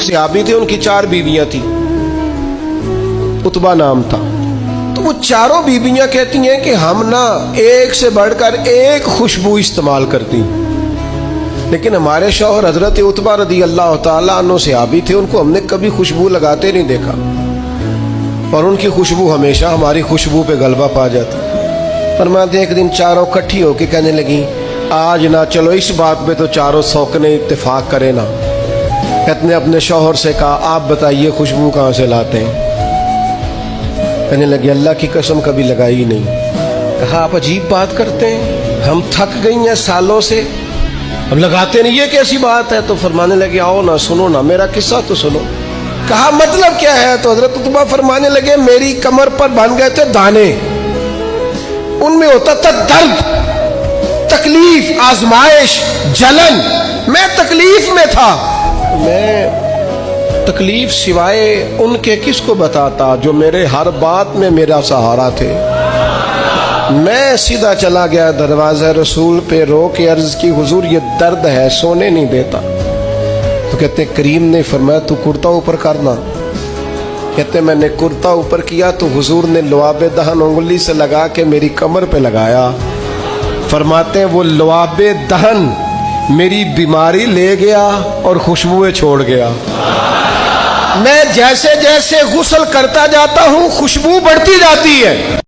सहाबी थे, उनकी 4 बीवियां थी, उतबा नाम था। तो वो चारों बीवियां कहती हैं कि हम ना एक से बढ़कर एक खुशबू इस्तेमाल करती, लेकिन हमारे शौहर हजरत उतबा रदी अल्लाह ताला अन्हु सहाबी थे, उनको हमने कभी खुशबू लगाते नहीं देखा, और उनकी खुशबू हमेशा हमारी खुशबू पे गलबा पा जाती। फरमाते एक दिन चारों इकट्ठी होकर कहने लगी, आज ना चलो इस बात पे तो चारों सौकने इत्तेफाक करे ना। कहते ने अपने शौहर से कहा, आप बताइए खुशबू कहाँ से लाते हैं? कहने लगे, अल्लाह की कसम कभी लगाई नहीं। कहा, आप अजीब बात करते हैं, हम थक गई हैं सालों से, अब लगाते नहीं, ये कैसी बात है? तो फरमाने लगे, आओ ना सुनो ना, मेरा किस्सा तो सुनो। कहा, मतलब क्या है? तो हजरत उतबा फरमाने लगे, मेरी कमर पर बन गए थे दाने, उनमें होता था दर्द, तकलीफ, आजमाइश, जलन, मैं तकलीफ में था। मैं तकलीफ सिवाय उनके किसको बताता जो मेरे हर बात में मेरा सहारा थे। मैं सीधा चला गया दरवाज़े रसूल पे, रो के अर्ज की, हुजूर ये दर्द है, सोने नहीं देता। तो कहते करीम ने फरमाया, तू कुर्ता ऊपर करना। कहते मैंने कुर्ता ऊपर किया तो हुजूर ने लुआबे दहन उंगली से लगा के मेरी कमर पे लगाया। फरमाते वो लुआबे दहन मेरी बीमारी ले गया और खुशबुएं छोड़ गया। मैं जैसे जैसे गुस्ल करता जाता हूँ खुशबू बढ़ती जाती है।